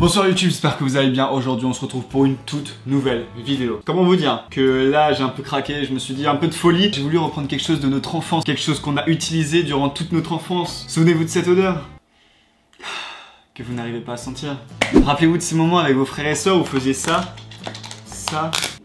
Bonsoir YouTube, j'espère que vous allez bien. Aujourd'hui on se retrouve pour une toute nouvelle vidéo. Comment vous dire que là j'ai un peu craqué, je me suis dit un peu de folie. J'ai voulu reprendre quelque chose de notre enfance, quelque chose qu'on a utilisé durant toute notre enfance. Souvenez-vous de cette odeur que vous n'arrivez pas à sentir. Rappelez-vous de ces moments avec vos frères et sœurs où vous faisiez ça,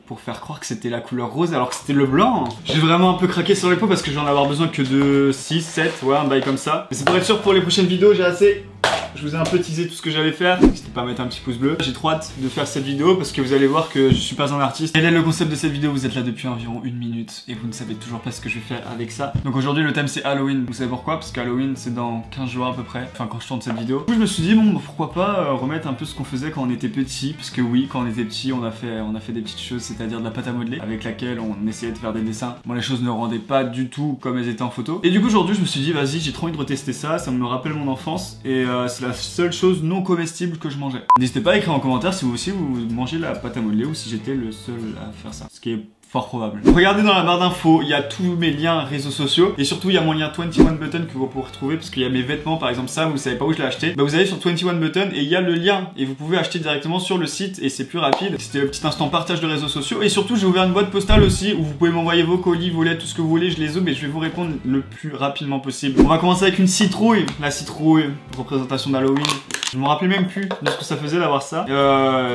pour faire croire que c'était la couleur rose alors que c'était le blanc. J'ai vraiment un peu craqué sur les peaux parce que j'en ai avoir besoin que de 6, 7, ouais, un bail comme ça. Mais c'est pour être sûr pour les prochaines vidéos, j'ai assez. Je vous ai un peu teasé tout ce que j'allais faire. N'hésitez pas à mettre un petit pouce bleu. J'ai trop hâte de faire cette vidéo parce que vous allez voir que je suis pas un artiste. Quel est le concept de cette vidéo? Vous êtes là depuis environ 1 minute et vous ne savez toujours pas ce que je vais faire avec ça. Donc aujourd'hui le thème c'est Halloween. Vous savez pourquoi? Parce qu'Halloween c'est dans 15 jours à peu près. Enfin quand je tourne cette vidéo. Du coup je me suis dit bon pourquoi pas remettre un peu ce qu'on faisait quand on était petit. Parce que oui, quand on était petit on a fait des petites choses, c'est-à-dire de la pâte à modeler avec laquelle on essayait de faire des dessins. Bon les choses ne rendaient pas du tout comme elles étaient en photo. Et du coup aujourd'hui je me suis dit vas-y j'ai trop envie de retester ça. Ça me rappelle mon enfance et c'est la seule chose non comestible que je mangeais. N'hésitez pas à écrire en commentaire si vous aussi vous mangez la pâte à modeler ou si j'étais le seul à faire ça. Ce qui est fort probable. Regardez dans la barre d'infos, il y a tous mes liens réseaux sociaux et surtout il y a mon lien 21 Button que vous pourrez retrouver parce qu'il y a mes vêtements par exemple ça, vous savez pas où je l'ai acheté. Bah vous allez sur 21 Button et il y a le lien et vous pouvez acheter directement sur le site et c'est plus rapide. C'était le petit instant partage de réseaux sociaux et surtout j'ai ouvert une boîte postale aussi où vous pouvez m'envoyer vos colis, vos lettres, tout ce que vous voulez, je les ouvre et je vais vous répondre le plus rapidement possible. On va commencer avec une citrouille. La citrouille, représentation d'Halloween. Je me rappelais même plus de ce que ça faisait d'avoir ça.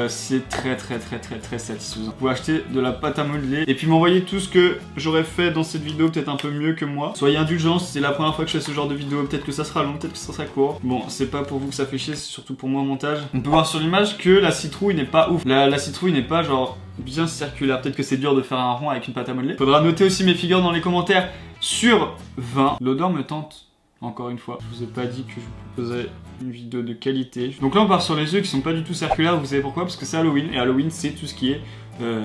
C'est très satisfaisant. Vous pouvez acheter de la pâte à modeler et puis m'envoyer tout ce que j'aurais fait dans cette vidéo, peut-être un peu mieux que moi. Soyez indulgents, c'est la première fois que je fais ce genre de vidéo. Peut-être que ça sera long, peut-être que ça sera court. Bon, c'est pas pour vous que ça fait chier, c'est surtout pour moi au montage. On peut voir sur l'image que la citrouille n'est pas ouf. La citrouille n'est pas genre bien circulaire. Peut-être que c'est dur de faire un rond avec une pâte à modeler. Faudra noter aussi mes figures dans les commentaires sur 20. L'odeur me tente. Encore une fois, je vous ai pas dit que je vous proposais une vidéo de qualité. Donc là on part sur les yeux qui sont pas du tout circulaires, vous savez pourquoi? Parce que c'est Halloween, et Halloween c'est tout ce qui est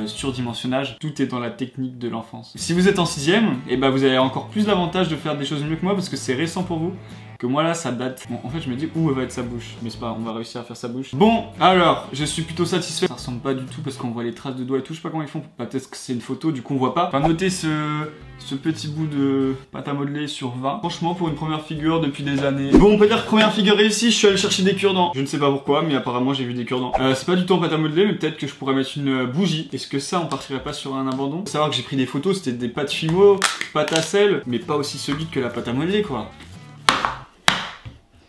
surdimensionnage, tout est dans la technique de l'enfance. Si vous êtes en 6ème, et bah vous avez encore plus d'avantages de faire des choses mieux que moi parce que c'est récent pour vous. Que moi là ça date. Bon en fait je me dis où va être sa bouche. Mais c'est pas grave, on va réussir à faire sa bouche. Bon alors je suis plutôt satisfait. Ça ressemble pas du tout parce qu'on voit les traces de doigts et tout. Je sais pas comment ils font. Bah, peut-être que c'est une photo du coup on voit pas. Enfin notez ce petit bout de pâte à modeler sur 20. Franchement pour une première figure depuis des années. Bon on peut dire que première figure réussie. Je suis allé chercher des cure-dents. Je ne sais pas pourquoi mais apparemment j'ai vu des cure-dents. C'est pas du tout en pâte à modeler mais peut-être que je pourrais mettre une bougie. Est-ce que ça on partirait pas sur un abandon? Faut savoir que j'ai pris des photos. C'était des pâtes Fimo, pâte à sel. Mais pas aussi solide que la pâte à modeler quoi.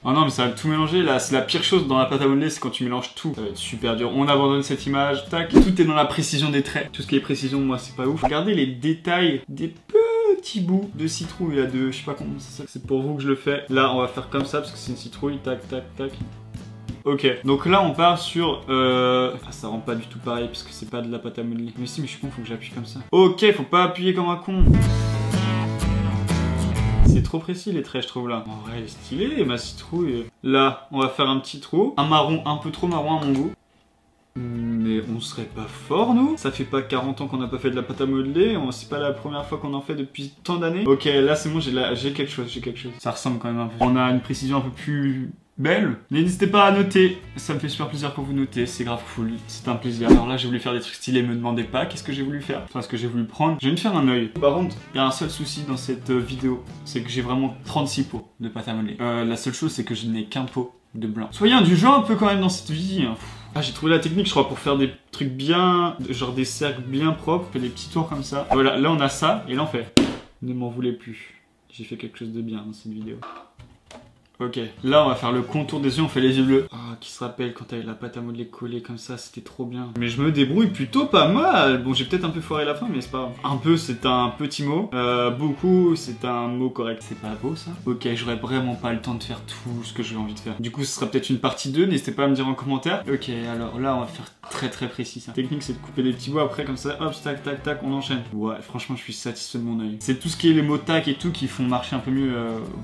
Oh non mais ça va tout mélanger là, c'est la pire chose dans la pâte à modeler, c'est quand tu mélanges tout. Ça va être super dur. On abandonne cette image, tac. Tout est dans la précision des traits. Tout ce qui est précision, moi c'est pas ouf. Regardez les détails des petits bouts de citrouille là, de je sais pas comment ça. C'est pour vous que je le fais. Là on va faire comme ça parce que c'est une citrouille, tac tac tac. Ok, donc là on part sur ça rend pas du tout pareil parce que c'est pas de la pâte à modeler. Mais si, mais je suis con, faut que j'appuie comme ça. Ok, faut pas appuyer comme un con. C'est trop précis les traits je trouve là. En vrai elle est stylée ma citrouille. Là on va faire un petit trou. Un marron un peu trop marron à mon goût. Mais on serait pas fort nous? Ça fait pas 40 ans qu'on n'a pas fait de la pâte à modeler. C'est pas la première fois qu'on en fait depuis tant d'années. Ok là c'est bon j'ai quelque chose, Ça ressemble quand même un peu. On a une précision un peu plus belle. N'hésitez pas à noter, ça me fait super plaisir quand vous notez, c'est grave cool, c'est un plaisir. Alors là j'ai voulu faire des trucs stylés, me demandez pas qu'est-ce que j'ai voulu faire, enfin ce que j'ai voulu prendre. Je viens de faire un œil. Par contre, il y a un seul souci dans cette vidéo, c'est que j'ai vraiment 36 pots de pâte à modeler. La seule chose c'est que je n'ai qu'un pot de blanc. Soyez indulgents un peu quand même dans cette vie. Ah j'ai trouvé la technique je crois pour faire des trucs bien, genre des cercles bien propres, des petits tours comme ça. Voilà, là on a ça et là on fait. Ne m'en voulez plus. J'ai fait quelque chose de bien dans cette vidéo. Ok, là on va faire le contour des yeux, on fait les yeux bleus. Ah, qui se rappelle quand t'avais la pâte à modeler collée comme ça, c'était trop bien. Mais je me débrouille plutôt pas mal. Bon, j'ai peut-être un peu foiré la fin, mais c'est pas grave. Un peu, c'est un petit mot. Beaucoup, c'est un mot correct. C'est pas beau ça? Ok, j'aurais vraiment pas le temps de faire tout ce que j'ai envie de faire. Du coup, ce sera peut-être une partie 2, n'hésitez pas à me dire en commentaire. Ok, alors là on va faire très précis ça. La technique c'est de couper des petits bouts après comme ça, hop, tac tac tac, on enchaîne. Ouais, franchement je suis satisfait de mon œil. C'est tout ce qui est les mots tac et tout qui font marcher un peu mieux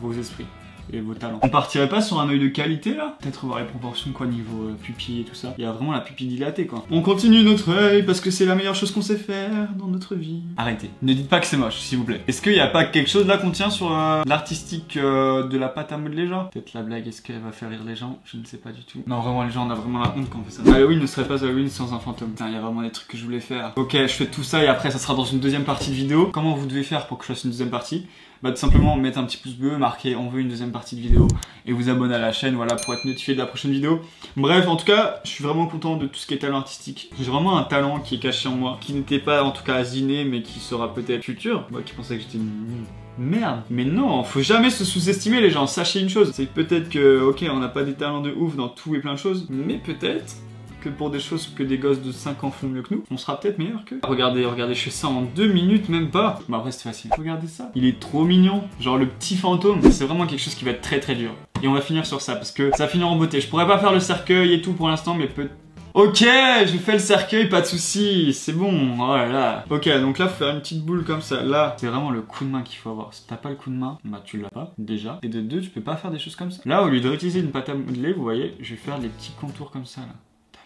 vos esprits. Et vos talents. On partirait pas sur un œil de qualité là? Peut-être voir les proportions quoi niveau pupille et tout ça. Il y a vraiment la pupille dilatée quoi. On continue notre œil parce que c'est la meilleure chose qu'on sait faire dans notre vie. Arrêtez. Ne dites pas que c'est moche s'il vous plaît. Est-ce qu'il n'y a pas quelque chose là qu'on tient sur l'artistique de la pâte à modeler genre? Peut-être la blague, est-ce qu'elle va faire rire les gens? Je ne sais pas du tout. Non vraiment les gens on a vraiment la honte quand on fait ça. Halloween ne serait pas Halloween sans un fantôme. Putain il y a vraiment des trucs que je voulais faire. Ok je fais tout ça et après ça sera dans une deuxième partie de vidéo. Comment vous devez faire pour que je fasse une deuxième partie? Bah tout simplement mettre un petit pouce bleu, marquer on veut une deuxième partie de vidéo et vous abonner à la chaîne, voilà, pour être notifié de la prochaine vidéo. Bref, en tout cas, je suis vraiment content de tout ce qui est talent artistique. J'ai vraiment un talent qui est caché en moi, qui n'était pas en tout cas inné, mais qui sera peut-être futur. Moi qui pensais que j'étais une merde. Mais non, faut jamais se sous-estimer les gens. Sachez une chose, c'est que peut-être que, ok, on n'a pas des talents de ouf dans tout et plein de choses, mais peut-être que pour des choses que des gosses de 5 ans font mieux que nous, on sera peut-être meilleur qu'eux. Regardez, regardez, je fais ça en 2 minutes, même pas. Bah après c'est facile. Regardez ça. Il est trop mignon. Genre le petit fantôme. C'est vraiment quelque chose qui va être très très dur. Et on va finir sur ça, parce que ça va finir en beauté. Je pourrais pas faire le cercueil et tout pour l'instant, mais peut... Ok, je fais le cercueil, pas de soucis, c'est bon, oh là là. Ok, donc là, faut faire une petite boule comme ça. Là, c'est vraiment le coup de main qu'il faut avoir. Si t'as pas le coup de main, bah tu l'as pas, déjà. Et de deux, tu peux pas faire des choses comme ça. Là, au lieu de réutiliser une pâte à modeler, vous voyez, je vais faire des petits contours comme ça, là.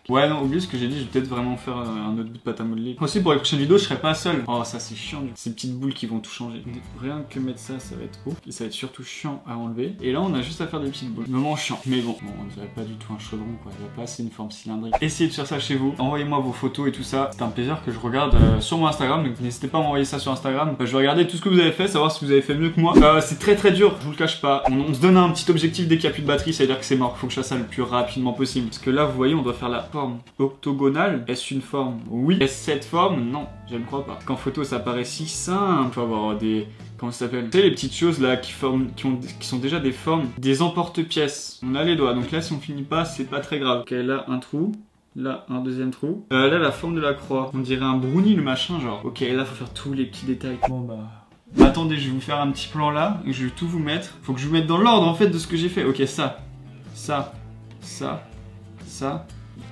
Ouais, non, oubliez ce que j'ai dit, je vais peut-être vraiment faire un autre bout de pâte à modeler. Aussi, pour les prochaines vidéos, je serai pas seul. Oh, ça, c'est chiant. Ces petites boules qui vont tout changer. Rien que mettre ça, ça va être ouf. Et ça va être surtout chiant à enlever. Et là, on a juste à faire des petites boules. Moment chiant. Mais bon, on dirait pas du tout un chaudron, quoi. Il n'y a pas assez une forme cylindrique. Essayez de faire ça chez vous. Envoyez-moi vos photos et tout ça. C'est un plaisir que je regarde sur mon Instagram. Donc, n'hésitez pas à m'envoyer ça sur Instagram. Je vais regarder tout ce que vous avez fait, savoir si vous avez fait mieux que moi. C'est très très dur, je vous le cache pas. On se donne un petit objectif dès qu'il n'y a plus de batterie, ça veut dire que c'est mort. Faut que je fasse ça le plus rapidement possible. Parce que là, vous voyez, on doit faire la forme octogonale. Est-ce une forme? Oui. Est-ce cette forme? Non, je ne crois pas. Qu'en photo, ça paraît si simple. Il faut avoir des... Comment ça s'appelle? Tu sais, les petites choses là qui sont déjà des formes, des emporte-pièces. On a les doigts, donc là, si on finit pas, c'est pas très grave. Ok, là, un trou. Là, un deuxième trou. Là, la forme de la croix. On dirait un brownie, le machin, genre. Ok, là, faut faire tous les petits détails. Bon, bah... Attendez, je vais vous faire un petit plan là, et je vais tout vous mettre. Faut que je vous mette dans l'ordre, en fait, de ce que j'ai fait. Ok, ça.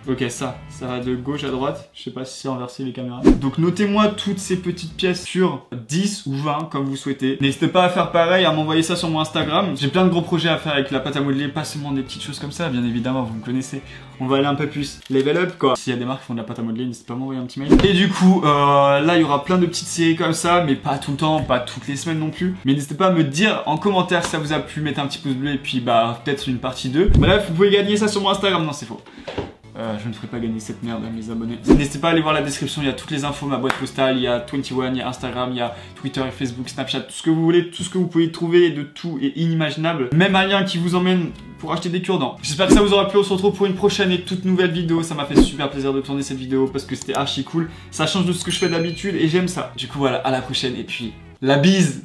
Ok, ça va de gauche à droite. Je sais pas si c'est inversé les caméras. Donc notez-moi toutes ces petites pièces sur 10 ou 20 comme vous souhaitez. N'hésitez pas à faire pareil, à m'envoyer ça sur mon Instagram. J'ai plein de gros projets à faire avec la pâte à modeler, pas seulement des petites choses comme ça, bien évidemment, vous me connaissez. On va aller un peu plus level up quoi. S'il y a des marques qui font de la pâte à modeler, n'hésitez pas à m'envoyer un petit mail. Et du coup, là il y aura plein de petites séries comme ça, mais pas tout le temps, pas toutes les semaines non plus. Mais n'hésitez pas à me dire en commentaire si ça vous a plu, mettez un petit pouce bleu et puis bah peut-être une partie 2. Bref, vous pouvez gagner ça sur mon Instagram, non c'est faux. Je ne ferai pas gagner cette merde à mes abonnés. N'hésitez pas à aller voir la description, il y a toutes les infos, ma boîte postale, il y a 21, il y a Instagram, il y a Twitter et Facebook, Snapchat, tout ce que vous voulez, tout ce que vous pouvez trouver de tout est inimaginable. Même un lien qui vous emmène pour acheter des cure-dents. J'espère que ça vous aura plu, on se retrouve pour une prochaine et toute nouvelle vidéo. Ça m'a fait super plaisir de tourner cette vidéo parce que c'était archi cool. Ça change de ce que je fais d'habitude et j'aime ça. Du coup voilà, à la prochaine et puis la bise!